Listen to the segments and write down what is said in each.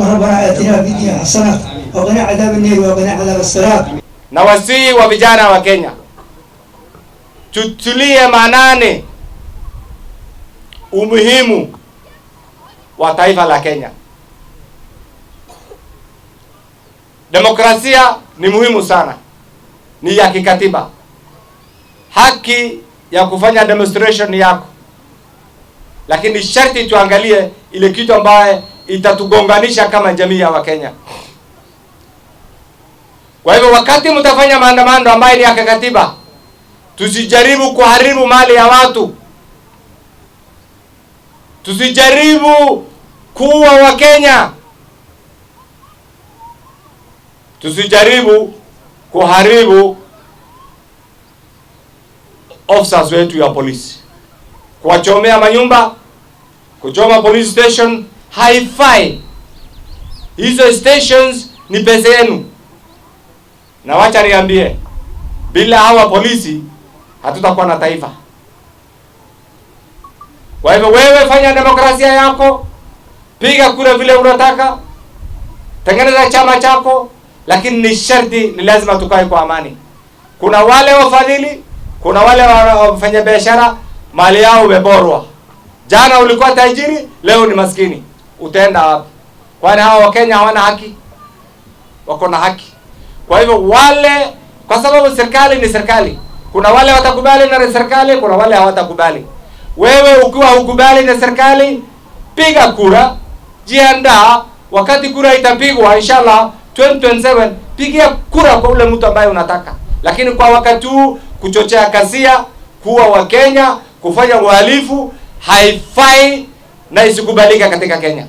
ربنا آتنا في الدنيا حسنة وقنا عذاب النار وقنا عذاب الصراط. Na wasii wa vijana wa Kenya, tutulie maanani umuhimu wa taifa la Kenya. Demokrasia ni muhimu sana, ni ya kikatiba. Haki ya kufanya demonstration yako, lakini sharti tuangalie ile kitu ambaye itatugonganisha kama jamii ya Wakenya. Kwa hivyo wakati mtafanya maandamano ambayo ni ya kikatiba, tusijaribu kuharibu mali ya watu, tusijaribu kuua Wakenya, tusijaribu kuharibu officers wetu ya polisi, kuwachomea manyumba, kuchoma police station. Haifai. Hizo stations ni pesa yenu. Na wacha niambie, bila hawa polisi hatutakuwa na taifa. Kwa hivyo wewe fanya demokrasia yako, piga kura vile unataka, tengeneza chama chako, lakini ni sharti, ni lazima tukae kwa amani. Kuna wale wafadhili, kuna wale wafanya biashara, mali yao umeborwa. Jana ulikuwa tajiri, leo ni maskini. Utaenda wapi? Kwani hao Wakenya hawana haki? Wako na haki. Kwa hivyo wale, kwa sababu serikali ni serikali, kuna wale watakubali na serikali, kuna wale hawatakubali. Wewe ukiwa hukubali na serikali, piga kura, jiandaa. Wakati kura itapigwa inshallah 2027, pigia kura kwa ule mtu ambaye unataka. Lakini kwa wakati huu kuchochea kasia, kuwa Wakenya, kufanya uhalifu haifai na isikubalika katika Kenya.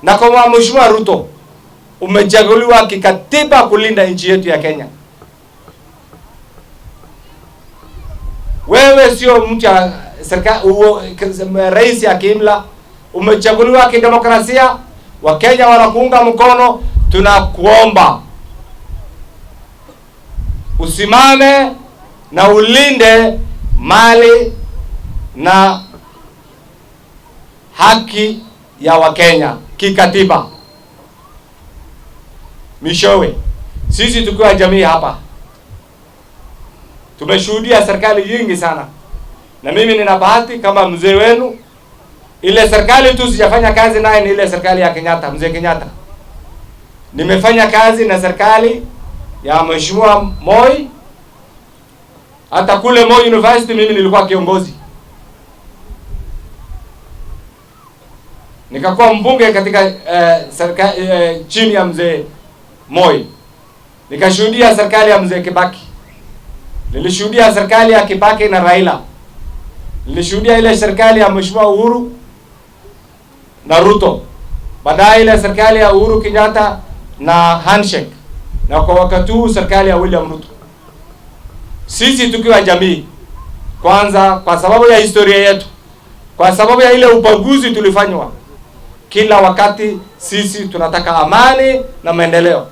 Na kwa Mheshimiwa Ruto, umechaguliwa kikatiba kulinda nchi yetu ya Kenya. Wewe sio mtu ya serikali, rais ya kiimla. Umechaguliwa kidemokrasia, Wakenya wanakuunga mkono. Tunakuomba usimame na ulinde mali na haki ya Wakenya kikatiba. Mishowe, sisi tukiwa jamii hapa tumeshuhudia serikali nyingi sana, na mimi nina bahati kama mzee wenu. Ile serikali tu sijafanya kazi naye ni ile serikali ya Kenyatta, mzee Kenyatta. Nimefanya kazi na serikali ya Mheshimiwa Moi. Hata kule Moi University mimi nilikuwa kiongozi, nikakuwa mbunge katika serikali chini ya mzee Moi. Nikashuhudia serikali ya mzee Kibaki, nilishuhudia serikali ya Kibaki na Raila, nilishuhudia ile serikali ya Mheshimiwa Uhuru na Ruto, baadaye ile serikali ya Uhuru Kenyatta na handshake, na kwa wakati huu serikali ya William Ruto. Sisi tukiwa jamii, kwanza kwa sababu ya historia yetu, kwa sababu ya ile ubaguzi tulifanywa, kila wakati sisi tunataka amani na maendeleo.